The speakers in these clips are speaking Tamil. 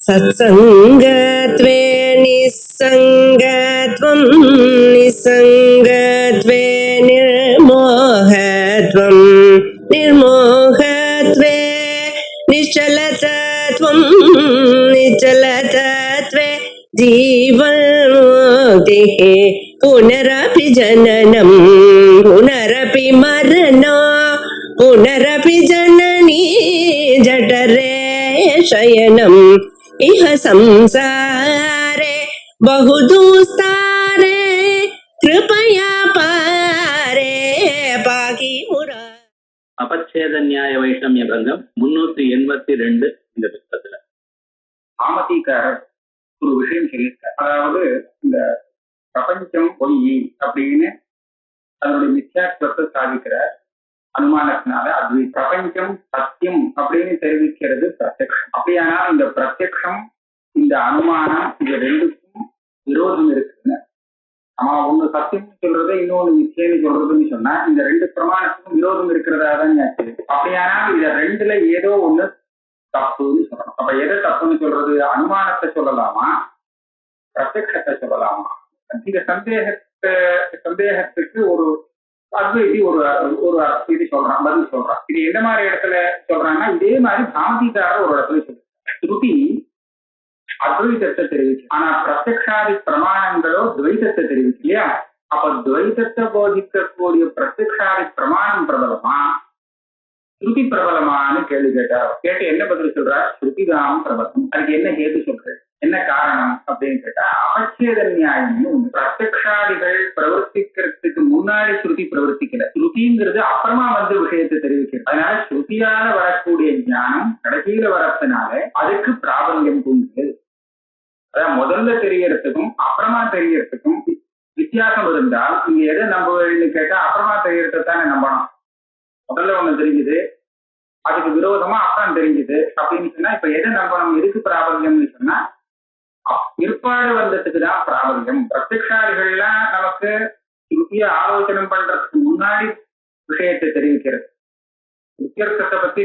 सत्सङ्गत्वे निस्सङ्गत्वं निस्सङ्गत्वे निर्मोहत्वं निर्मोहत्वे निश्चलतत्वं निश्चलतत्वे जीवन्मुक्तिः पुनरपि जननं पुनरपि मरणं पुनरपि जननी जठरे शयनम् इह संसारे बहुदुस्तारे कृपया पारे पाहि मुरा. அபச்சேத நியாய வைஷமிய பங்கம் 382 இந்த புத்தகத்துல ஆமதிக்காரர் ஒரு விஷயம் சொல்லியிருக்கார். அதாவது இந்த பிரபஞ்சம் பொய் அப்படின்னு அதனுடைய மித்யாத்வத்தை சாதிக்கிறார். அனுமானத்தினால அது பிரபஞ்சம் சத்தியம் அப்படின்னு தெரிவிக்கிறது பிரத்யக்ஷம். அப்படியானால் இந்த பிரத்யக்ஷம் இந்த அனுமானம் இது ரெண்டுக்கும் விரோதம் இருக்குன்னு நம்ம ஒண்ணு சத்தியம் சொல்றது இன்னொன்னு மிச்சேன்னு சொல்றதுன்னு சொன்னா இந்த ரெண்டு பிரமாணத்துக்கும் விரோதம் இருக்கிறதா தான் ஆச்சு. அப்படியானால் இத ரெண்டுல ஏதோ ஒண்ணு தப்புன்னு சொல்லணும். அப்ப எதை தப்புன்னு சொல்றது? அனுமானத்தை சொல்லலாமா பிரத்யக்ஷத்தை சொல்லலாமா? இந்த சந்தேகத்துக்கு ஒரு அத்வைதி ஒரு இது சொல்றான், பதில் சொல்றான். இது எந்த மாதிரி இடத்துல சொல்றாங்கன்னா இதே மாதிரி சாமதிக்காரர் ஒரு இடத்துல சொல்றாங்க. ஸ்ருதி அத்வைதத்தை தெரிவிச்சு, ஆனா பிரத்யக்ஷாதி பிரமாணங்களோ துவைதத்தை தெரிவிச்சு இல்லையா? அப்ப துவைதத்தை போதிக்கக்கூடிய பிரத்யக்ஷாதி பிரமாணம் பிரபலமா ஸ்ருதி பிரபலமானு கேள்வி கேட்டார். கேட்டு என்ன பதில் சொல்றார்? ஸ்ருதிதான் பிரபலம். அதுக்கு என்ன ஹேது சொல்றது, என்ன காரணம் அப்படின்னு கேட்டா அபச்சேத நியாயம்னு பிரத்யக்ஷாதிகள் பிரவர்த்திக்கிறதுக்கு முன்னாடி ஸ்ருதி பிரவர்த்திக்கல. ஸ்ருதிங்கிறது அப்புறமா வந்து விஷயத்தை தெரிவிக்கிறது. அதனால ஸ்ருதியால வரக்கூடிய ஞானம் கடைசியில வரதுனால அதுக்கு பிராபல்யம் தூங்குது. அதான் முதல்ல தெரியறதுக்கும் அப்புறமா தெரியறதுக்கும் வித்தியாசம் இருந்தால் இங்க எதை நம்புவீங்கன்னு கேட்டா அப்புறமா தெரியறத தானே நம்பணும். முதல்ல ஒண்ணு தெரிஞ்சுது, அதுக்கு விரோதமா அப்புறம் தெரிஞ்சுது அப்படின்னு சொன்னா இப்ப எதை நம்பணும்? எதுக்கு பிராபல்யம்னு சொன்னா பிற்பாடு வந்ததுக்கு தான் பிராபல்யம். பிரத்யக்ஷாதிகள்லாம் நமக்கு ஸ்ருதிய ஆலோசனை பண்றதுக்கு முன்னாடி விஷயத்தை தெரிவிக்கிறது. வித்தியாசத்தை பத்தி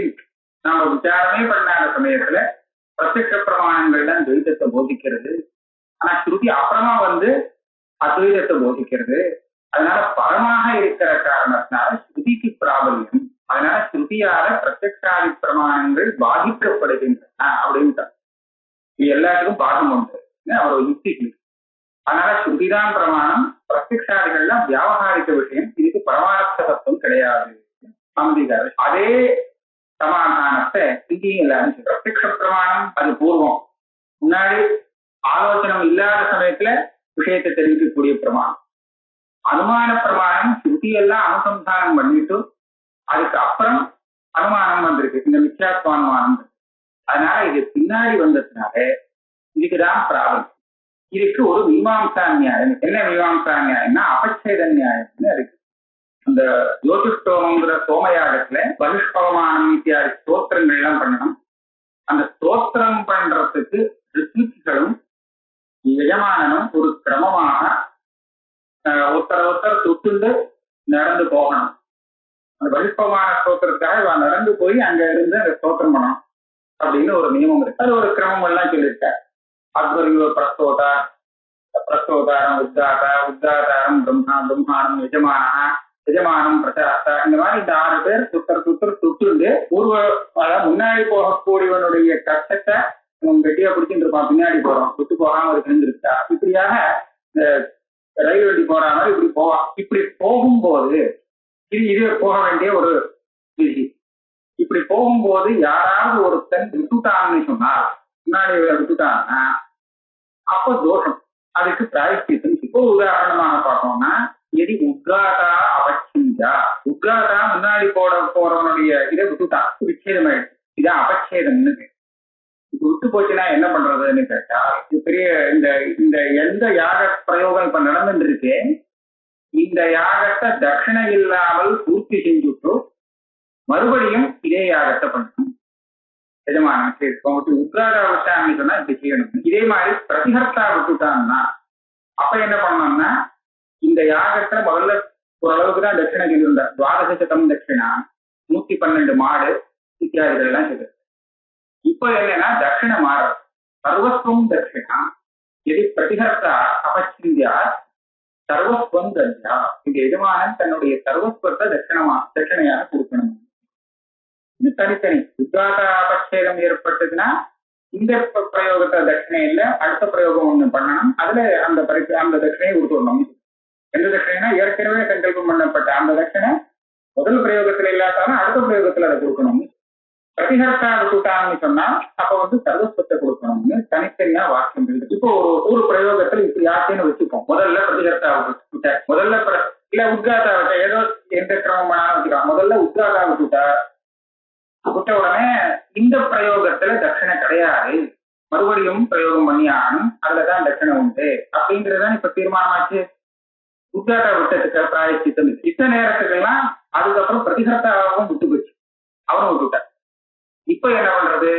நாம விசாரமே பண்ணாத சமயத்துல பிரத்யக்ஷ பிரமாணங்கள் தான் துவைதத்தை போதிக்கிறது. ஆனா ஸ்ருதி அப்புறமா வந்து அத்வைதத்தை போதிக்கிறது. அதனால பரமாக இருக்கிற காரணத்தினால ஸ்ருதிக்கு பிராபல்யம். அதனால ஸ்ருதியால பிரத்யக்ஷாதி பிரமாணங்கள் பாதிக்கப்படுகின்றன அப்படின்ட்டு இது எல்லாத்துக்கும் பாகம் உண்டு அவர் யுக்தி. அதனால ஸ்ருதிதான் பிரமாணம், பிரத்யக்ஷாதிகள்லாம் வியாபகாரிக்க விஷயம், இதுக்கு பரமார்த்த தத்துவம் கிடையாது சமதிகார. அதே சமாதானத்தை இங்கேயும் எல்லாரும் பிரத்யக்ஷ பிரமாணம் அது பூர்வம், முன்னாடி ஆலோசனம் இல்லாத சமயத்துல விஷயத்தை தெரிவிக்கக்கூடிய பிரமாணம். அனுமான பிரமாணம் ஸ்ருதியெல்லாம் அனுசந்தானம் பண்ணிட்டு அதுக்கு அப்புறம் அனுமானம் வந்திருக்கு, இந்த மித்யாத்வ அனுமானம். அதனால இது பின்னாடி வந்ததுனால இதுக்குதான் பிராபலம். இதுக்கு ஒரு மீமாம்சா நியாயம். என்ன மீமாம்சா நியாயம்னா அபச்சேத நியாயம்னு இருக்கு. அந்த ஜோதிஷ்டோமங்கிற சோமயாகத்துல பகிஷ்பவமானம் இத்தியாதி ஸ்தோத்திரங்கள் எல்லாம் பண்ணணும். அந்த ஸ்தோத்திரம் பண்றதுக்கு ரித்விக்குகளும் எஜமானனும் ஒரு கிரமமாக ஒருத்தர் தொட்டுண்டு நடந்து போகணும். அந்த பகிஷ்பவமான ஸ்தோத்திரத்துக்காக நடந்து போய் அங்க இருந்து அந்த ஸ்தோத்திரம் பண்ணணும் அப்படின்னு ஒரு நியமம் இருக்கு. அது ஒரு கிரமம் எல்லாம் சொல்லியிருக்கார். அத்வரியோ பிரஸ்தோதா, பிரஸ்தோதாரம் உத்தாதா, உத்தாதாரம் பிரம்மா, பிரம்மானம் யஜமானா, யஜமானம் பிரசாஸ்தா, இந்த மாதிரி இந்த 6 பேர் சுட்டுண்டு முன்னாடி போகக்கூடியவனுடைய கஷ்டத்தை கெட்டியா பிடிச்சிட்டு இருப்பான். பின்னாடி போறோம் சுட்டு போகாம இருந்துருக்கா. இப்படியாக இந்த ரயில் வண்டி போற மாதிரி இப்படி போவான். இப்படி போகும்போது இது போக வேண்டிய ஒரு விதி. இப்படி போகும்போது யாராவது ஒருத்தன் விட்டுட்டான்னு சொன்னா, முன்னாடி விட்டுட்டாங்கன்னா அப்போ தோஷம், அதுக்கு பிராயஷ்சித்தம். இப்போ உதாரணமாக பார்த்தோம்னா எதி உத்காதா அபச்சேதா, உத்காதா முன்னாடி போறவனுடைய இதை விட்டுட்டான், விச்சேதம் ஆயிடுச்சு, இதான் அபச்சேதம்னு. இப்ப விட்டு போச்சுன்னா என்ன பண்றதுன்னு கேட்டா பெரிய இந்த எந்த யாக பிரயோகம் இப்ப நடந்துட்டு இருக்கு, இந்த யாகத்தை தட்சிணை இல்லாமல் பூர்த்தி செஞ்சுட்டு மறுபடியும் இதே யாகத்தை பண்ணணும். எஜமானம் சரி உத்காதா விட்டான்னு சொன்னா இப்படி செய்யணும். இதே மாதிரி பிரதிஹர்த்தா விட்டுட்டான்னா அப்ப என்ன பண்ணோம்னா இந்த யாகத்துல முதல்ல ஓரளவுக்கு தான் தட்சிணை சொல்லியிருந்தா, துவாதசம் தட்சிணா, 112 மாடு இத்தியாதிகள் எல்லாம் சொல்லுது. இப்ப என்னன்னா தட்சிணை மாறும். சர்வஸ்வம் தட்சிணா எது பிரதிகர்த்தா அபச்சிந்தியா சர்வஸ்வம் தத்யா. இந்த எஜமானன் தன்னுடைய சர்வஸ்வத்தை தட்சிணையாக கொடுக்கணும். இது தனித்தனி. உத்காத அபச்சேதம் ஏற்பட்டதுன்னா இந்த பிரயோகத்தை தட்சிணை இல்ல, அடுத்த பிரயோகம் ஒண்ணு பண்ணணும். அதுல அந்த தட்சிணையை கொடுத்துடணும். எந்த தட்சிணைனா ஏற்கனவே சங்கல்பம் பண்ணப்பட்ட அந்த தட்சிணை முதல் பிரயோகத்துல இல்லாட்டாலும் அடுத்த பிரயோகத்துல அதை கொடுக்கணும். பிரதிகர்த்தா விட்டுட்டாங்கன்னு சொன்னா அப்ப சர்வஸ்வத்தை கொடுக்கணும்னு தனித்தனியா வாக்கியம் இருக்கு. இப்போ ஒரு பிரயோகத்துல இப்படி ஆச்சுன்னு வச்சுப்போம். முதல்ல பிரதிகர்த்தா விட்ட, முதல்ல இல்ல உத்காதா விட்ட, ஏதோ எந்த கிரமம் வச்சுக்கலாம். முதல்ல உத்காதா விட்ட உடனே இந்த பிரயோகத்துல தட்சிணை கிடையாது, மறுபடியும் பிரயோகம் பண்ணி ஆகணும், அதுலதான் தட்சிணை உண்டு அப்படிங்கறதுதான் இப்ப தீர்மானமாச்சு. உத்காதா விட்டதுக்கு பிராயச்சித்தம் இத்த நேரத்துக்கெல்லாம் அதுக்கப்புறம் பிரதிகர்த்தாவும் விட்டு போச்சு, அவனும் விட்டுட்டார். இப்ப என்ன பண்றது?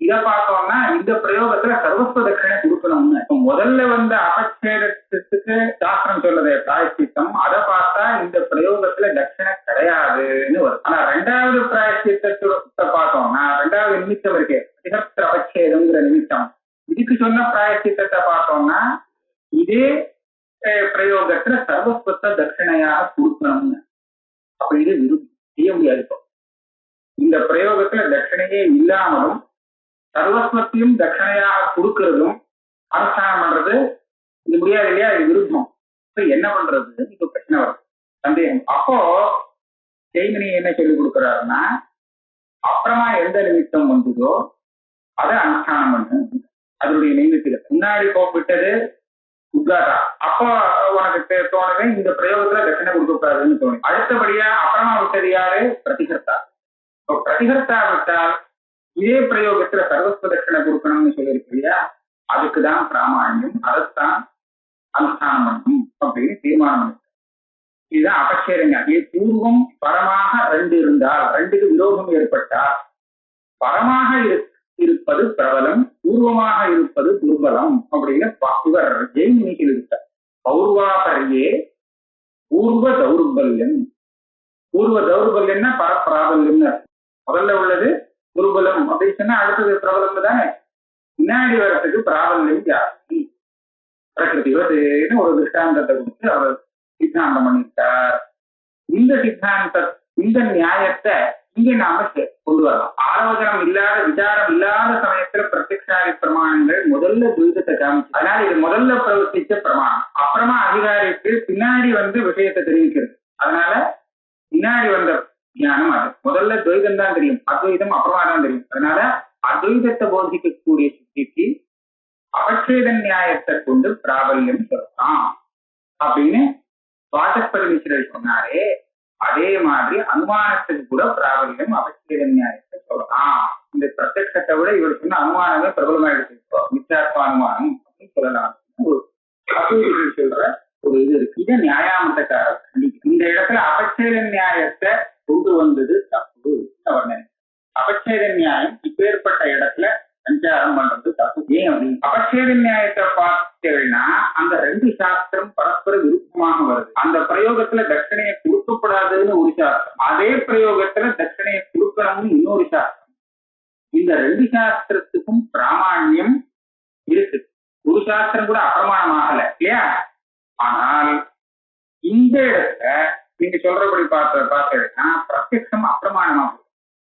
இத பார்த்தோம்னா இந்த பிரயோகத்துல சர்வஸ்வ தட்சிணை கொடுக்கணும்னு. முதல்ல அபச்சேதத்துக்கு சாஸ்திரம் சொல்றது பிராயச்சித்தம், அதை பார்த்தா இந்த பிரயோகத்துல தட்சிணை கிடையாதுன்னு வரும். ஆனா ரெண்டாவது பிராயச்சித்தத்தை பார்த்தோம்னா ரெண்டாவது நிமித்தம் இருக்கு, பிரதிகர்த்த அபச்சேதம்ங்கிற நிமித்தம். இதுக்கு சொன்ன பிராயச்சித்தத்தை பார்த்தோம்னா இதே பிரயோகத்துல சர்வஸ்வத்தை தட்சிணையாக கொடுக்கணும்னு. அப்ப இது விரும்பி செய்ய முடியாது. இப்போ இந்த பிரயோகத்துல தட்சிணையே இல்லாமலும் சர்வஸ்வத்தையும் தட்சிணையாக கொடுக்கறதும் அனுஷ்டானம் பண்றது இது முடியாது இல்லையா? இது விருப்பம். இப்ப என்ன பண்றது? இப்ப பிரச்சனை வரும், சந்தேகம். அப்போ ஜெய்மினி என்ன சொல்லி கொடுக்குறாருன்னா, அப்புறமா எந்த நிமித்தம் வந்ததோ அதை அனுஷ்டானம் பண்ணு. அதனுடைய நிமித்தத்துல முன்னாடி போய்விட்டது உத்காதா, அப்போ உனக்கு தோணுது இந்த பிரயோகத்துல தட்சிணை கொடுக்கக்கூடாதுன்னு தோணும். அடுத்தபடியா அப்புறமா விட்டது யாரு? பிரதிகர்த்தா. பிரதிகர்த்தா விட்டால் இதே பிரயோகத்துல சர்வஸ்வ தட்சிணை கொடுக்கணும்னு சொல்லியிருக்கு இல்லையா? அதுக்குதான் பிராமாண்யம், அதைத்தான் அனுஷ்டானம் பண்ணணும் அப்படின்னு தீர்மானம் இருக்கு. இதுதான் அபச்சேதங்க. பூர்வம் பரமாக ரெண்டு இருந்தால், ரெண்டுக்கு விரோதம் ஏற்பட்டால் பரமாக இருப்பது பிரபலம், பூர்வமாக இருப்பது துர்பலம் அப்படின்னு இவர் ஜெய்மினி சொல்லியிருக்கார். பௌர்வாபரியே பூர்வ தௌர்பல்யம். பூர்வ தௌர்பல்யம்னா பரப்பிராபல்யம்னு. முதல்ல உள்ளது துர்பலம் அப்படின்னு சொன்னா அடுத்தது பிரபலம் தானே. பின்னாடி வரத்துக்கு பிராபல்யம் ஜாஸ்தி. பிரகிருதிவதுன்னு ஒரு திருஷ்டாந்தத்தை கொடுத்து அவர் சித்தாந்தம் பண்ணிட்டார். இந்த இந்த நியாயத்தை இங்க நாம கொண்டு வரலாம். ஆலோசனம் இல்லாத விசாரம் இல்லாத சமயத்துல பிரத்யக்ஷாதி பிரமாணங்கள் முதல்ல துரிதத்தை காமிச்சு, அதனால இது முதல்ல பிரவர்த்திச்ச பிரமாணம். அப்புறமா அதிகாரிக்கு பின்னாடி விஷயத்தை தெரிவிக்கிறது. அதனால பின்னாடி வந்த ஞானம் அது. முதல்ல துவைதம் தான் தெரியும், அத்வைதம் அப்புறமா தான் தெரியும். அதனால அத்வைதத்தை போதிக்கக்கூடிய சுத்திக்கு அபச்சேத நியாயத்தை கொண்டு பிராபல்யம் சொல்லலாம் அப்படின்னு வாசஸ்பதி மிஸ்ரர் சொன்னாரே, அதே மாதிரி அனுமானத்துக்கு கூட பிராபல்யம் அபச்சேத நியாயத்தை சொல்லலாம். இந்த பிரத்யக்ஷத்தை விட இவர் சொன்ன அனுமானமே பிரபலமா எடுத்துக்கோ, மித்யாத்வ அனுமானம் அப்படின்னு சொல்லலாம். ஒரு சொல்ற ஒரு இது இருக்கு. இதை நியாயாமத்தக்காரர் கண்டிக்கும். இந்த இடத்துல அபச்சேத நியாயத்தை கொண்டு வந்தது தப்பு. அபச்சேத நியாயம் இப்பேற்பட்ட இடத்துல சஞ்சாரம் பண்றது தப்பு. ஏன் அப்படின்னு அபச்சேத நியாயத்தை பார்த்தேன்னா அந்த ரெண்டு சாஸ்திரம் பரஸ்பர விருப்பமாக வருது. அந்த பிரயோகத்துல தட்சிணையை கொடுக்கப்படாதுன்னு ஒரு சாஸ்திரம், அதே பிரயோகத்துல தட்சிணையை கொடுக்கணும்னு இன்னொரு சாஸ்திரம். இந்த ரெண்டு சாஸ்திரத்துக்கும் பிராமாண்யம் இருக்கு. ஒரு சாஸ்திரம் கூட அப்பிரமாணமாகல இல்லையா? ஆனால் இந்த இடத்துல நீங்க சொல்றபடி பார்த்தீங்கன்னா பிரத்யக்ஷம் அப்பிரமாணமாகும்.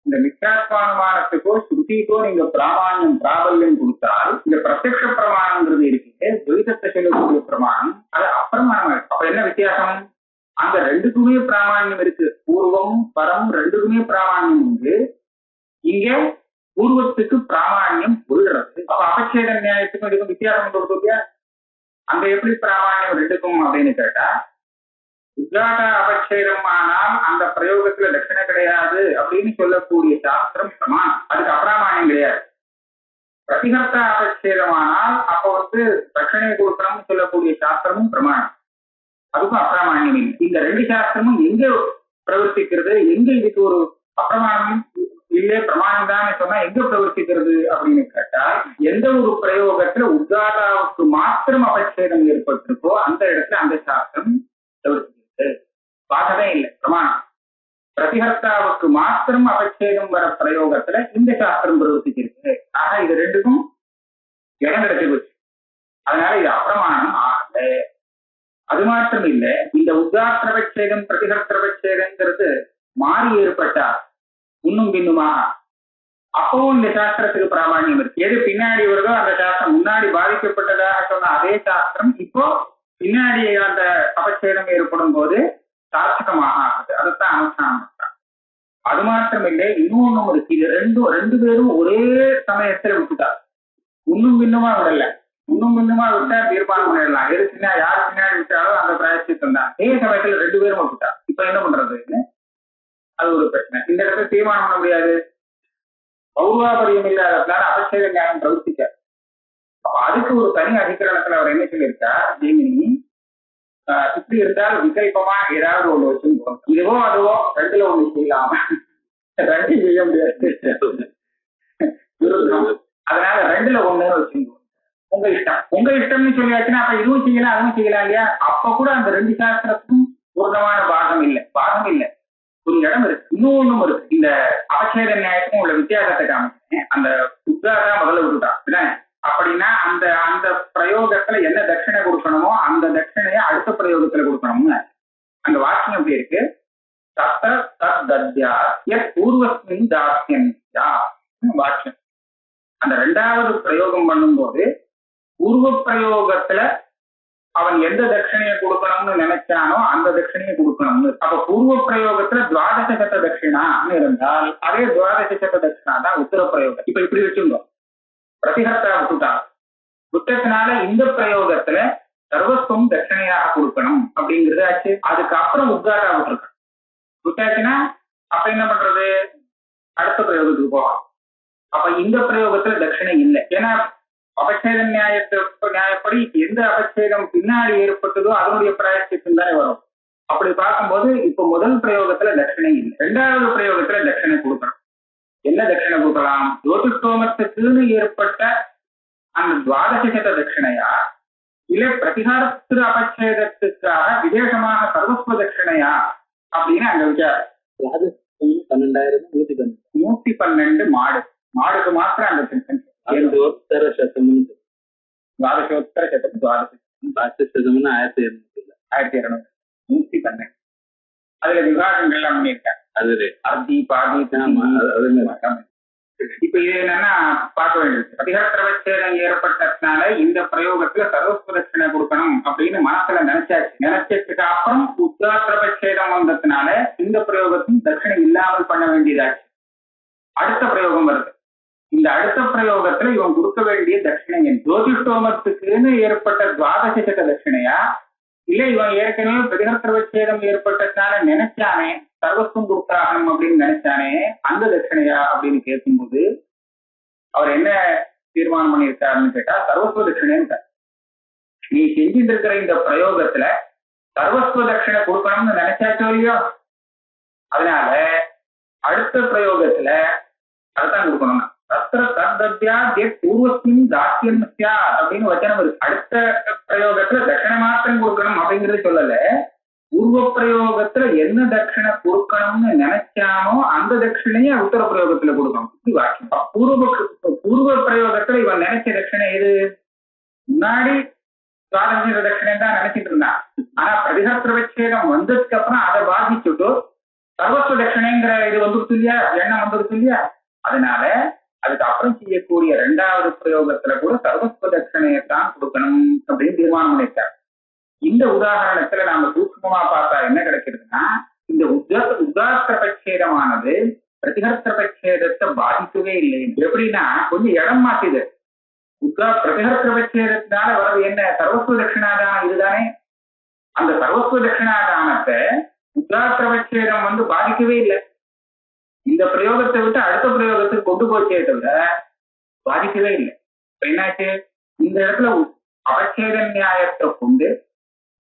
இந்த மித்யாத்வானுமானத்துக்கோ ஸ்ருதிக்கோ நீங்க பிராமாண்யம் பிராபல்யம் கொடுத்தால் இந்த பிரத்யக்ஷ பிரமாணம்ங்கிறது இருக்கு, துவைதத்தை சொல்லக்கூடிய பிரமாணம் அது அப்பிரமாணமா இருக்கு. அப்ப என்ன வித்தியாசம்? அந்த ரெண்டுக்குமே பிராமாண்யம் இருக்கு. பூர்வம் பரம் ரெண்டுக்குமே பிராமாண்யம் உண்டு. இங்க பூர்வத்துக்கு பிராமாண்யம் கொள்றது. அப்ப அபச்சேத நியாயத்துக்கும் இதுக்கும் வித்தியாசம் கொடுத்தோம். அங்க எப்படி பிராமாண்யம் ரெண்டுக்கும் அப்படின்னு கேட்டா, உத்காத அபச்சேதம் ஆனால் அந்த பிரயோகத்துல தட்சிணை கிடையாது அப்படின்னு சொல்லக்கூடிய சாஸ்திரம் பிரமாணம், அதுக்கு அப்பிராமாண்யம் கிடையாது. பிரதிகர்த்த அபச்சேதமானால் அப்ப தட்சிணை கொடுக்கணும்னு சொல்லக்கூடிய சாஸ்திரமும் பிரமாணம், அதுக்கும் அப்பிராமாண்யம் இல்லை. இந்த ரெண்டு சாஸ்திரமும் எங்க பிரவர்த்திக்கிறது? எங்க இதுக்கு ஒரு அப்பிரமாணம் இல்லே பிரமாணம் தான் சொன்னா எங்க பிரவர்த்திக்கிறது அப்படின்னு கேட்டா, எந்த ஒரு பிரயோகத்துல உத்காதாவுக்கு மாத்திரம் அபச்சேதம் ஏற்பட்டிருக்கோ அந்த இடத்துல அந்த சாஸ்திரம் பிரவர்த்திக்கிறது. பாகவே இல்லை பிரமாணம். பிரதிகர்த்தாவுக்கு மாத்திரம் அபச்சேதம் வர பிரயோகத்துல இந்த சாஸ்திரம் பிரவர்த்திக்கிறது. ஆக இது ரெண்டுக்கும் இடம் கிடைச்சு போச்சு. அதனால இது அப்பிரமாணம் ஆகல. அது மாத்திரம் இல்ல, இந்த உத்தாத்திரவச்சேதம் பிரதிகர்த்திரவச்சேதங்கிறது மாறி ஏற்பட்டா முன்னும் பின்னுமாக அப்பவும் இந்த சாஸ்திரத்துக்கு பிராமணியம் இருக்கு. எது பின்னாடி வருதோ அந்த சாஸ்திரம் முன்னாடி பாதிக்கப்பட்டதாக சொன்ன அதே சாஸ்திரம் இப்போ பின்னாடி அந்த அபச்சேதம் ஏற்படும் போது சார்த்தகமாக ஆகுது. அதுதான் அனுஷ்டானம். அது மாத்திரம் இல்லை, இன்னொன்னும் இருக்கு. இது ரெண்டு பேரும் ஒரே சமயத்துல விட்டுட்டா, முன்னும் பின்னுமா விடல. முன்னும் பின்னுமா விட்டா தீர்மானம் பண்ணிடலாம், எது பின்னாடி யார் பின்னாடி விட்டாலும் அந்த பிராயச்சித்தம் தான். அதே சமயத்துல ரெண்டு பேரும் விட்டுட்டா, இப்ப என்ன பண்றதுன்னு அது ஒரு பிரச்சனை. இந்த இடத்துல தீர்மானம் பண்ண முடியாது. பௌர்வாபரியம் இல்லாததுனால அபச்சேத ஞானம் பிரவர்த்திக்க. அதுக்கு ஒரு தனி அதிகரணத்துல அவர் என்ன சொல்லியிருக்கார், ஜெமினி இப்படி இருந்தால் விகல்பமா ஏதாவது ஒண்ணு வச்சுருக்கோம். இதுவோ அதுவோ ரெண்டுல ஒண்ணு செய்யலாம், ரெண்டு செய்ய முடியாது. அதனால ரெண்டுல ஒண்ணுன்னு வச்சுருக்கோம். உங்க இஷ்டம்னு சொல்லியாச்சுன்னா அப்ப இதுவும் செய்யலாம் அதுவும் செய்யலாம் இல்லையா? அப்ப கூட அந்த ரெண்டு சாஸ்திரத்துக்கும் பூர்ணமான பாகம் இல்லை. ஒரு இடம் இருக்கு, இன்னொன்னும் இருக்கு. இந்த அபச்சேத நியாயத்துக்கும் உள்ள வித்தியாசத்தை காமிச்சேன். அந்த உத்தாரா முதல்ல விட்டுட்டான் அப்படின்னா அந்த அந்த பிரயோகத்துல என்ன தட்சிணை கொடுக்கணுமோ அந்த தட்சிணையை அடுத்த பிரயோகத்துல கொடுக்கணும்னு அந்த வாக்கியம் எப்படி இருக்கு, தத்ர தத் தத்யா யத் பூர்வஸ்மின் தாஸ்யன்யா வாக்கியம். அந்த ரெண்டாவது பிரயோகம் பண்ணும்போது பூர்வ பிரயோகத்துல அவன் எந்த தட்சிணையை கொடுக்கணும்னு நினைச்சானோ அந்த தட்சிணையை கொடுக்கணும்னு. அப்ப பூர்வ பிரயோகத்துல துவாதச சத தட்சிணான்னு இருந்தால் அதே துவாதச சத தட்சிணா தான் உத்தர பிரயோகம். இப்ப இப்படி வச்சிருந்தோம், பிரதிகர்த்தா விட்டுட்டான். விட்டத்தினால இந்த பிரயோகத்துல சர்வஸ்வம் தட்சிணையாக கொடுக்கணும் அப்படிங்கிறது ஆச்சு. அதுக்கப்புறம் உத்காரா விட்டுருக்கான். விட்டாச்சுன்னா அப்ப என்ன பண்றது, அடுத்த பிரயோகத்துக்கு போகலாம். அப்ப இந்த பிரயோகத்துல தட்சிணை இல்லை. ஏன்னா அபச்சேத நியாயப்படி எந்த அபச்சேதம் பின்னாடி ஏற்பட்டதோ அதனுடைய பிராயச்சித்தம் தானே வரும். அப்படி பார்க்கும்போது இப்ப முதல் பிரயோகத்துல தட்சிணை இல்லை, இரண்டாவது பிரயோகத்துல தட்சிணை கொடுக்கணும். என்ன தட்சிணை கொடுக்கலாம், ஜோதிஷ்டோமத்துக்குன்னு ஏற்பட்ட அந்த துவாதச சத தட்சிணையா இல்ல பிரதிகாரத்திரு அபச்சேதத்துக்காக விசேஷமாக சர்வஸ்வ தட்சிணையா அப்படின்னு அங்க விசாரம். 12,000 112 மாடுக்கு மாத்திரம் அந்த சதம் துவாதசோத்தர சதம் 1200 112 அதுல விவாதங்கள் எல்லாம் பண்ணியிருக்காங்க. அது அர்த்தி பாதி. இப்ப இது என்னன்னா பார்க்க வேண்டியது, பிரதிகர்த்திரவச்சேதம் ஏற்பட்டதுனால இந்த பிரயோகத்துல சர்வஸ்வ தட்சிணை கொடுக்கணும் அப்படின்னு மனசுல நினைச்சதுக்கு அப்புறம் உத்தாத்திரவச்சேதம் வந்ததுனால இந்த பிரயோகத்தையும் தட்சிணை இல்லாமல் பண்ண வேண்டியதாச்சு. அடுத்த பிரயோகம் வருது. இந்த அடுத்த பிரயோகத்துல இவன் கொடுக்க வேண்டிய தட்சிணை ஜோதிஷ்டோமத்துக்குன்னு ஏற்பட்ட துவாதச சத தட்சிணையா இல்ல இவன் ஏற்கனவே பிரதிகர்த்திரவச்சேதம் ஏற்பட்டதுனால நினைச்சானே சர்வஸ்வம் கொடுத்தாகணும் அப்படின்னு நினைச்சானே அந்த தட்சிணையா அப்படின்னு கேட்கும்போது அவர் என்ன தீர்மானம் பண்ணியிருக்காருன்னு கேட்டா சர்வஸ்வ தட்சிணைன்னு. நீ செஞ்சுட்டு இருக்கிற இந்த பிரயோகத்துல சர்வஸ்வ தட்சிணை கொடுக்கணும்னு நினைச்சாச்சோ இல்லையோ, அதனால அடுத்த பிரயோகத்துல அதுதான் கொடுக்கணும். தத்ர தத்யா பூர்வஸ்மின் தாஸ்யம் ஸ்யாத் அப்படின்னு வச்சனம் இருக்கு. அடுத்த பிரயோகத்துல தட்சிணை மாத்திரம் கொடுக்கணும் அப்படிங்கறது சொல்லல, பூர்வ பிரயோகத்துல என்ன தட்சிணை கொடுக்கணும்னு நினைச்சானோ அந்த தட்சிணையை உத்தர பிரயோகத்துல கொடுக்கணும். இப்படி வாக்கியம். பூர்வ பிரயோகத்துல இவன் நினைச்ச தட்சிணை எது, முன்னாடி சுவாதந்திர தட்சிணை தான் நினைச்சிட்டு இருந்தான். ஆனா பிரதிகர்த்திரவச்சேதம் வந்ததுக்கு அப்புறம் அதை பாதிச்சுட்டு சர்வஸ்வ தட்சிணைங்கிற இது வந்துருச்சு இல்லையா, எண்ணம் வந்துருச்சு இல்லையா, அதனால அதுக்கு அப்புறம் செய்யக்கூடிய இரண்டாவது பிரயோகத்துல கூட சர்வஸ்வ தட்சிணையத்தான் கொடுக்கணும் அப்படின்னு தீர்மானம் பண்ணிட்டார். இந்த உதாரணத்துல நாம சூக்ஷ்மமா பார்த்தா என்ன கிடைக்கிறதுனா, இந்த உத்தாத்திரபட்சேதமானது பிரதிகர்த்திரபட்சேதத்தை பாதிக்கவே இல்லை. எப்படின்னா கொஞ்சம் இடம் மாத்திது. பிரதிகர்த்திரபட்சேதத்தினால வர்றது என்ன, சர்வஸ்வ தட்சிணாதானம் இதுதானே. அந்த சர்வஸ்வ தட்சிணாதானத்தை உத்தாத்திரபட்சேதம் பாதிக்கவே இல்லை. இந்த பிரயோகத்தை விட்டு அடுத்த பிரயோகத்துக்கு கொண்டு போச்சே தவிர பாதிக்கவே இல்லை. இப்ப என்னாச்சு, இந்த இடத்துல அபச்சேத நியாயத்தை கொண்டு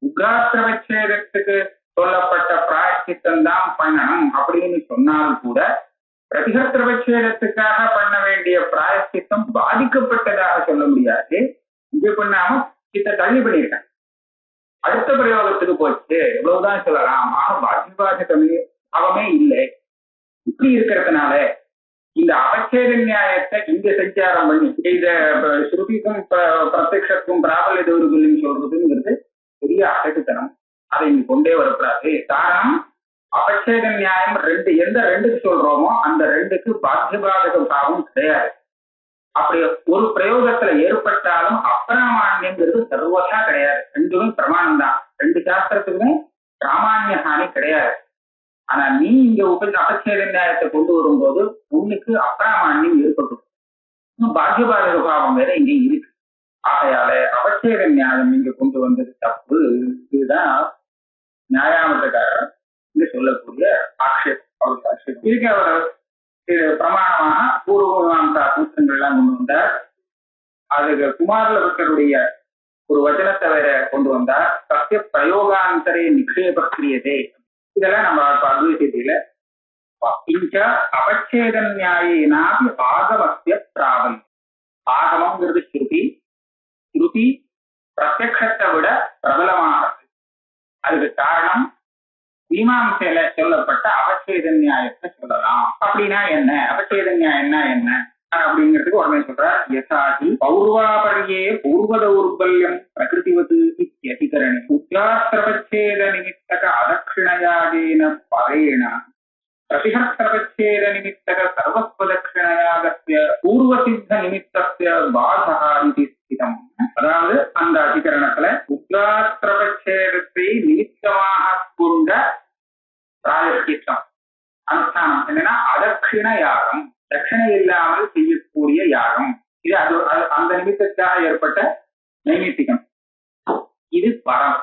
உத்தாத்திரபட்சேதத்துக்கு சொல்லப்பட்ட பிராயச்சித்தம் தான் பண்ணணும் அப்படின்னு சொன்னாலும் கூட பிரதிகர்த்திரபட்சேதத்துக்காக பண்ண வேண்டிய பிராயச்சித்தம் பாதிக்கப்பட்டதாக சொல்ல முடியாது. இது பண்ணாம கிட்ட தள்ளி பண்ணியிருக்காங்க. அடுத்த பிரயோகத்துக்கு போச்சு இவ்வளவுதான் சொல்லலாம். பாதிபாதமே இல்லை. இப்படி இருக்கிறதுனால இந்த அபச்சேத நியாயத்தை இங்க சஞ்சாரம் பண்ணி இத ஸ்ருதிக்கும் பிரத்யக்ஷத்துக்கும் பிராபல்ய தௌர்பல்யம் சொல்றதுங்கிறது பெரிய அசட்டுத்தனம். அதை இங்க கொண்டே வரக்கூடாது. காரணம் அபச்சேத நியாயம் எந்த ரெண்டுக்கு சொல்றோமோ அந்த ரெண்டுக்கு பாத்தியபாதக பாவம் கிடையாது. அப்படி ஒரு பிரயோகத்துல ஏற்பட்டாலும் அப்பிராமான்யங்கிறது சர்வசா கிடையாது. ரெண்டுமே பிரமாணம் தான். ரெண்டு சாஸ்திரத்துக்குமே பிராமான்ய ஹானி கிடையாது. ஆனா நீ இங்க அபச்சேத நியாயத்தை கொண்டு வரும்போது உன்னுக்கு அப்பிராமான்யம் ஏற்பட்டு இன்னும் பாக்கியபாதக பாவம் வேற இங்க இருக்கு. ஆகையால அபச்சேத நியாயம் இங்க கொண்டு வந்தது தப்பு. இதுதான் நியாயாமத்துக்காரர் இங்க சொல்லக்கூடிய ஆட்சேபம். அவருக்கு ஆட்சேபம் இதுக்கு அவர் பிரமாணமாக பூர்வமாந்தா சூத்திரங்கள்லாம் கொண்டு வந்தார். அதுக்கு குமாரலபட்டருடைய ஒரு வச்சனத்தை வேற கொண்டு வந்தார். சத்திய பிரயோகாந்தரே நிக்ஷேபக்கிரியதே. இதெல்லாம் நம்ம அத்வைதத்தில இங்க அபச்சேத நியாயேனாபி ஆகமஸ்ய பிராபல்யம். ஆகமங்கிறது ஸ்ருதி. ஸ்ருதி பிரத்யக்ஷத்தை விட பிரபலமானது. அதுக்கு காரணம் மீமாம்சையில சொல்லப்பட்ட அபச்சேத நியாயத்தை சொல்லலாம். அப்படின்னா என்ன, அபச்சேத நியாயம்னா என்ன அப்படிங்கிறதுக்கு உடனே சொல்றார். யசாதி பௌர்வாபரியே பூர்வதௌர்பல்யம் பிரகிருதிவது இத்தியதிகரணி உத்யாஸ்திரபச்சேத நிமித்தக அதக்ஷிணயாகேன பரேண பிரதிஹஸ்திரபச்சேத நிமித்தக சர்வஸ்வதக்ஷிணயாகஸ்ய பூர்வசித்த நிமித்தஸ்ய பாதஹ இதி ஸ்திதம். அதாவது அந்த அதிகரணத்துல உத்யாஸ்திரபச்சேதத்தை நிமித்தமாக கொண்ட பிராயஷ்சித்தம் அனுஷ்டானம் என்னன்னா அதக்ஷிண யாகம், தட்சிணை இல்லாமல் செய்யக்கூடிய யாகம். இது அது அந்த நிமித்தத்துக்காக ஏற்பட்ட நைமித்திகம். இது பரம்.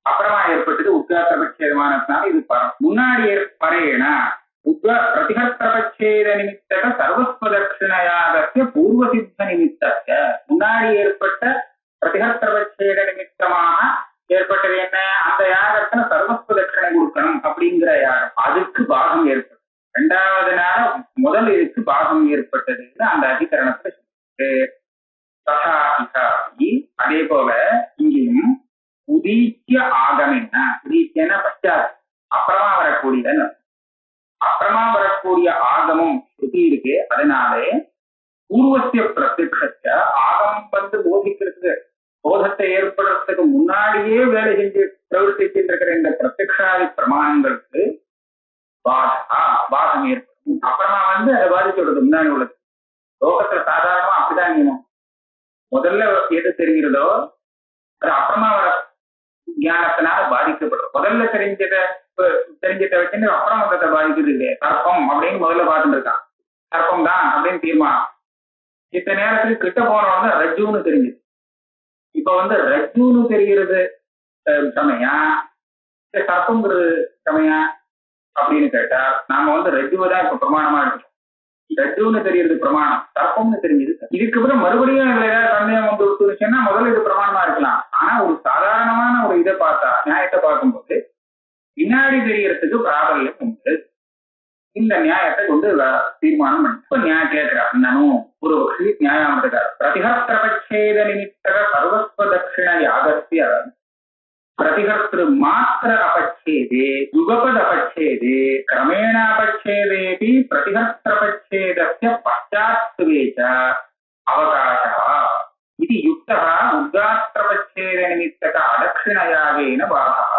அப்புறமா ஏற்பட்டது உத்காத்திரபட்சேதமானதுனால இது பரம். முன்னாடி பரையேனா பிரதிஹஸ்திரபச்சேத நிமித்தக சர்வஸ்வதட்சிணயாகஸ்ய பூர்வசித்த நிமித்தஸ்ய. முன்னாடி ஏற்பட்ட பிரதிஹஸ்திரபச்சேத நிமித்தமாக ஏற்பட்டது என்ன, அந்த யாகத்துல சர்வஸ்வ தட்சிணை கொடுக்கணும் அப்படிங்கிற யாகம், அதுக்கு பாகம் ஏற்பட்டது. இரண்டாவது நாள் முதல் இதுக்கு பாகம் ஏற்பட்டதுன்னு அந்த அதிகரணத்துல அதே போல இங்கேயும் உதீத்திய ஆகமின்னா, உதீத்தியன்னா பச்சாத் அப்புறமா வரக்கூடியதுன்னு, அப்புறமா வரக்கூடிய ஆகமும் ஸ்ருதி இருக்கு. அதனாலே பூர்வசிய பிரத்யக்ஷ ஆகமம் வந்து போதிக்கிறது, போதத்தை ஏற்படுறதுக்கு முன்னாடியே வேலை செஞ்சு பிரவர்த்திச்சுட்டு இருக்கிற இந்த பிரத்யக்ஷாதி பிரமாணங்களுக்கு பாதம் ஏற்படும். அப்புறமா வந்து அதை பாதிச்சுடுறது முன்னாடி உள்ளது. லோகத்துல சாதாரணமா அப்படிதான் நியமம். முதல்ல எது தெரிகிறதோ அது அப்புறமா வர ஞானத்தினால பாதிக்கப்படும். முதல்ல தெரிஞ்சதை வச்சுட்டு அப்புறம் வந்ததை பாதிக்கிறது இல்லையே. சர்ப்பம் அப்படின்னு முதல்ல பார்த்துட்டு இருக்கான், சர்ப்பம் தான் அப்படின்னு தீர்மானம். இத்தனை நேரத்துக்கு கிட்ட போனவங்க ரஜ்ஜுன்னு தெரிஞ்சுது. இப்ப வந்து ரஜ்ஜுன்னு தெரிகிறது சமயா, சர்ப்பங்கிறது சமயா அப்படின்னு கேட்டா நாம வந்து ரஜ்ஜுவை தான் இப்ப பிரமாணமா எடுத்துக்கோம். ரஜ்ஜுன்னு தெரியறது பிரமாணம், சர்ப்பம்னு தெரிஞ்சது. இதுக்கு அப்புறம் மறுபடியும் இதுல ஏதாவது சந்தேகம் வந்து விட்டுச்சுன்னா முதல்ல இது பிரமாணமா இருக்கலாம். ஆனா ஒரு சாதாரணமான ஒரு இதை பார்த்தா, நியாயத்தை பார்க்கும்போது பின்னாடி தெரியறதுக்கு பிராபல்யம் உண்டு. இந்த நியாயத்தை கொண்டு தீர்மானம் பண்ணி இப்ப நியாயம் கேட்கிறார். நானும் ஒரு நியாயாமத்துக்கார் பிரதிஹஸ்திரபச்சேத நிமித்தக சர்வஸ்வ தட்சிண யாகஸ்ய பிரதிஹர்த்திரு மாத்திர அபச்சேதே யுகபத அபச்சேதே கிரமேண அபச்சேதேபி பிரதிஹஸ்திரபச்சேதஸ்ய பச்சாத்வேச்ச அவகாசः இது யுக்தः உத்காத்திரபச்சேத நிமித்தக அதக்ஷிணயாகேன பாதः.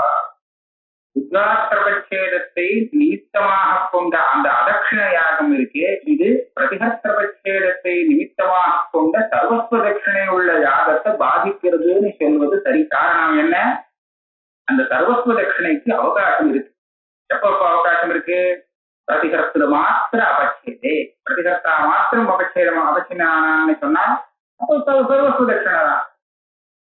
உத்காத்திரபச்சேதத்தை நிமித்தமாக கொண்ட அந்த அதக்ஷிண யாகம் இருக்கே, இது பிரதிஹஸ்திரபச்சேதத்தை நிமித்தமாக கொண்ட சர்வஸ்வ தட்சிணை உள்ள யாகத்தை பாதிக்கிறதுன்னு சொல்வது சரி. காரணம் என்ன, அந்த சர்வஸ்வ தட்சிணைக்கு அவகாசம் இருக்கு. எப்ப அவகாசம் இருக்கு, பிரதிஹர்த்திர மாத்திர அபச்சேதே, பிரதிஹர்த்தா மாத்திரம் அபச்சினான்னு சொன்னா அப்போ சர்வஸ்வ தட்சிணை தான்.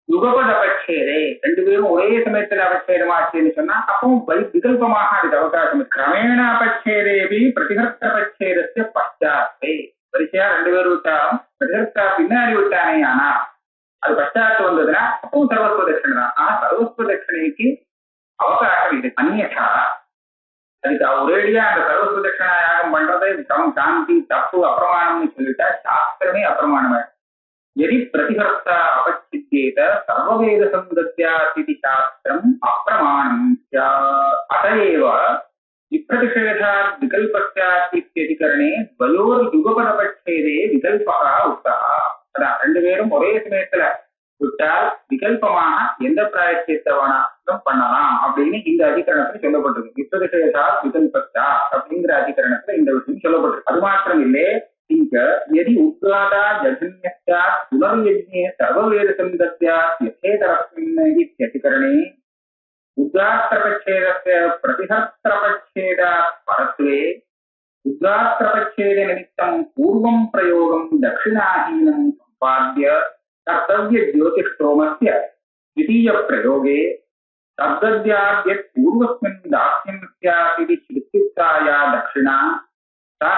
யுகபத அபச்சேதே ரெண்டு பேரும் ஒரே சமயத்துல அபச்சேதமாச்சுன்னு சொன்னா அப்பவும் விகல்பமாக அதுக்கு அவகாசம். கிரமேண அபச்சேதேபி பிரதிஹர்த்த அபச்சேதஸ்ய பச்சாத்தே. வரிசையா ரெண்டு பேரும் விட்டாலும் பிரதிஹர்த்தா பின்னாடி விட்டானே ஆனா அது பச்சாத்து வந்ததுன்னா அப்பவும் சர்வஸ்வ தட்சிணை தான். ஆனா சர்வஸ்வ தட்சிணைக்கு அவகாசம் இது. அந்நியதா அதுக்கு ஒரேடியா அந்த சர்வஸ்வ தட்சிணா யாகம் பண்றதை சாந்தி தப்பு அப்பிரமாணம்னு சொல்லிட்டா சாஸ்திரமே அப்பிரமாணமா. यदि प्रतिहर्ता अपचिद्येत सर्ववेद संगत्याति शास्त्रम् अप्रमाणम् स्यात्. अतएव विप्रतिषेधात् विकल्पस्यात् इत्यधिकरणे द्वयोर्युगपदपच्छेदे विकल्पः उक्तः. அதான் ரெண்டு பேரும் ஒரே சமயத்துல விட்டால் விகல்பமாக எந்த பிராயச்சித்தவனம் பண்ணலாம் அப்படின்னு இந்த அதிகரணத்துல சொல்லப்பட்டிருக்கு. விप्रतिषेधात् विकल्पस्यात् அப்படிங்கிற அதிகரணத்துல இந்த விஷயம் சொல்லப்பட்டிருக்கு. அது மாத்திரம் இல்லை, இங்க यदि उद्गाता जघन्यस्यात् पुनर्यज्ञे सर्ववेदसंगत्यात् यथेतरस्मिन् इत्यधिकरणे उद्गात्रपच्छेदस्य प्रतिहस्त्रपच्छेदात् परत्वे उद्गात्रपच्छेद निमित्तं पूर्वं प्रयोगं दक्षिणाहीनं सम्पाद्य कर्तव्य ज्योतिष्टोमस्य द्वितीय प्रयोगे तद्दद्याद्यत् पूर्वस्मिन् दास्यं स्यात् इति श्रुत्युक्ताया दक्षिणा सा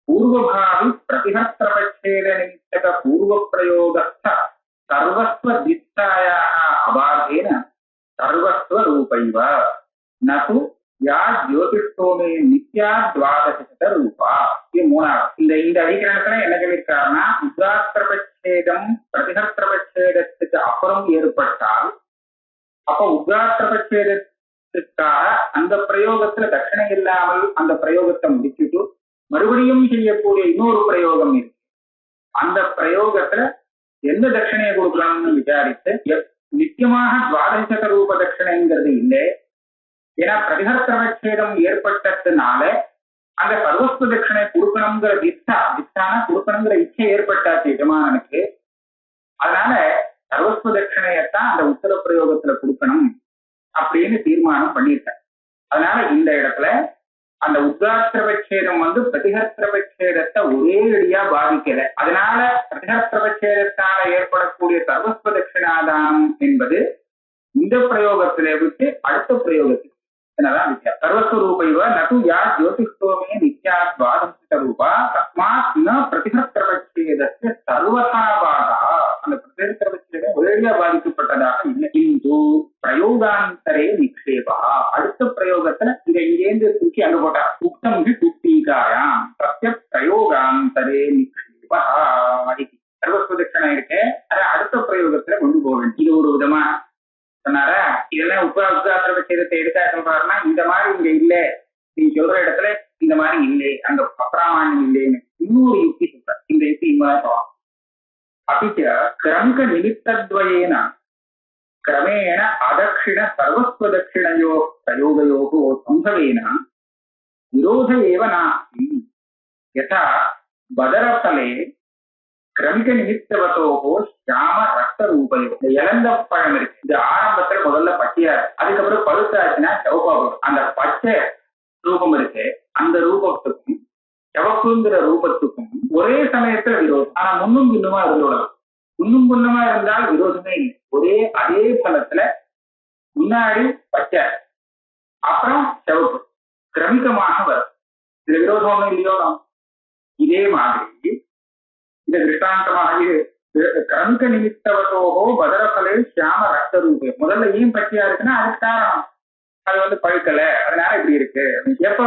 पूर्वभावि प्रतिहस्त्रपच्छेद निमित्तक पूर्वप्रयोगस्थ सर्वस्वदिष्टायाः अबाधेन सर्वस्वरूपैव न तु या ज्योतिष्टोमे नित्या द्वादशशत रूपा. இது மூணாவது. இந்த அதிகரணத்துல என்ன சொல்லியிருக்காருன்னா, உத்காத்திரபட்சேதம் பிரதிஹஸ்திரபட்சேதத்துக்கு அப்புறம் ஏற்பட்டால் அப்ப உத்காத்திரபட்சேதத்துக்காக அந்த பிரயோகத்துல தட்சிணை இல்லாமல் அந்த பிரயோகத்தை முடிச்சுட்டு மறுபடியும் செய்யக்கூடிய இன்னொரு பிரயோகம் இருக்கு. அந்த பிரயோகத்துல எந்த தட்சிணையை கொடுக்கலாம்னு விசாரித்து நிச்சயமாக துவாதச ரூப தட்சிணைங்கிறது இல்லை. ஏன்னா பிரதிஹஸ்திரபட்சேதம் ஏற்பட்டதுனால அந்த சர்வஸ்வ தட்சிணை கொடுக்கணுங்கிற திஷ்டான கொடுக்கணுங்கிற இச்சை ஏற்பட்டாச்சு எஜமானனுக்கு. அதனால சர்வஸ்வ தட்சிணையத்தான் அந்த உத்தர பிரயோகத்துல கொடுக்கணும் அப்படின்னு தீர்மானம் பண்ணியிருக்காங்க. அதனால இந்த இடத்துல அந்த உத்காத்திரபட்சேதம் பிரதிஹஸ்திரபட்சேதத்தை ஒரே அடியா பாதிக்கல. அதனால பிரதிஹஸ்திரபட்சேதத்தால ஏற்படக்கூடிய சர்வஸ்வ தட்சிணாதானம் என்பது இந்த பிரயோகத்திலே விட்டு அடுத்த பிரயோகத்தில் என்னதான் வித்தியாசம். சர்வஸ்வ ரூபைவ நது யா ஜோதிஷ்டோமே நித்யா துவாதச ரூபா தஸ்மாத் ந பிரதிஹஸ்திரபட்சேதஸ்ய சர்வதா பாதா. அந்த பிரதிஹஸ்திரபட்சேதம் ஒரேடியா பாதிக்கப்பட்டதாக இல்லை. இந்து பிரயோகாந்தரே நிக்ஷேபா. அடுத்த பிரயோகத்துல இதை இங்கேந்து தூக்கி அங்க போட்டா உக்தம் துக்தீகாயாம் சத்திய பிரயோகாந்தரே நிக்ஷேபா. சர்வஸ்வ தட்சிணை இருக்கே அதை அடுத்த பிரயோகத்துல கொண்டு போக வேண்டும். இது ஒரு விதமா சொன்னாரா. இதெல்லாம் உத்காத்திரபட்சேதத்தை எடுத்தா சொல்றாருன்னா இந்த மாதிரி இங்க இல்ல, நீ சொல்ற இடத்துல இந்த மாதிரி இல்லை, அங்க அப்பிராமான்யம் இல்லைன்னு இன்னொரு யுக்தி சொல்ற. இந்த யுக்தி இம்மாதிரி அப்பிச்ச கிரமிக நிமித்தத்வயேன கிரமேண அதक्षिण सर्वस्व दक्षिणयो प्रयोगयोः संभवेन विरोध एव नास्ति. यथा बदरफले கிரமிக நிமித்தவத்தோகோ ஷாம ரத்த ரூபயோ. இந்த இழந்த பழம் இருக்கு, இது ஆரம்பத்துல முதல்ல பச்சையா இருக்கு, அதுக்கப்புறம் பழுத்தாச்சுன்னா சிவப்பா போகும். அந்த பச்சை ரூபம் இருக்கு, அந்த ரூபத்துக்கும் சிவப்புங்கிற ரூபத்துக்கும் ஒரே சமயத்துல விரோதம். ஆனா முன்னும் பின்னுமா இருந்தோம். முன்னும் பின்னுமா இருந்தால் விரோதமே இல்லை. ஒரே அதே பலத்துல முன்னாடி பச்சை அப்புறம் சிவப்பு கிரமிகமாக வரும். இது விரோதம் ஒண்ணும் இல்லையோ. இதே மாதிரி இந்த திருஷ்டாந்தமாக கிரமிக நிமித்தவத்தோகோ பதரஃபலே ஷியாம ரத்த ரூபே. முதல்ல ஏன் பச்சையா இருக்குன்னா அதுக்கு காரணம் அது பழுக்கல, அதனால இப்படி இருக்கு. எப்ப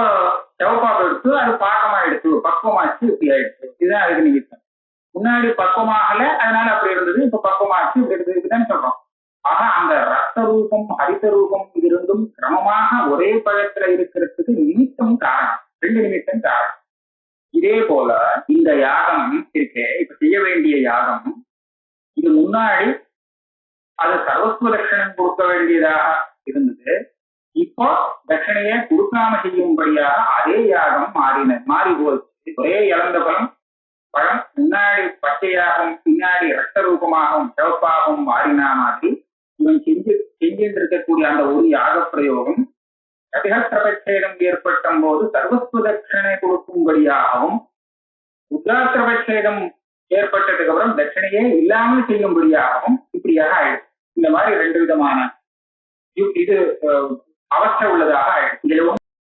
சிவப்பாக எடுத்து அது பாக்கமா எடுத்து பக்குவமாச்சு இப்படி ஆயிடுச்சு. இதுதான் அதுக்கு நிமித்தம். முன்னாடி பக்குவமாகல அதனால அப்படி இருந்தது, இப்ப பக்குவமாச்சு இப்படி இருக்குதுன்னு சொல்றோம். ஆக அந்த ரத்த ரூபம் ஹரித ரூபம் இருந்தும் கிரமமாக ஒரே பழத்துல இருக்கிறதுக்கு நிமித்தம் காரணம், ரெண்டு நிமித்தம் காரணம். இதே போல இந்த யாகம் இருக்கே, இப்ப செய்ய வேண்டிய யாகம், இது முன்னாடி அது சர்வஸ்வ தட்சிணம் கொடுக்க வேண்டியதாக இருந்தது. இப்போ தட்சிணையை கொடுக்காம செய்யும்படியாக அதே யாகம் மாறி போச்சு. ஒரே இழந்த பழம் முன்னாடி பச்சையாகவும் பின்னாடி ரத்த ரூபமாகவும் சிவப்பாகவும் மாறினா மாதிரி இவன் செஞ்சுட்டு இருக்கக்கூடிய அந்த ஒரு யாக பிரயோகம் பிரதிஹஸ்திரபட்சேதம் ஏற்பட்ட போது சர்வஸ்வ தட்சிணை கொடுக்கும்படியாகவும், உத்காத்திரபட்சேதம் ஏற்பட்டதுக்கு அப்புறம் தட்சிணையே இல்லாமல் செய்யும்படியாகவும் இப்படியாக ஆயிடுச்சு. இந்த மாதிரி ரெண்டு விதமான இது அவஸ்தை உள்ளதாக ஆயிடுச்சு.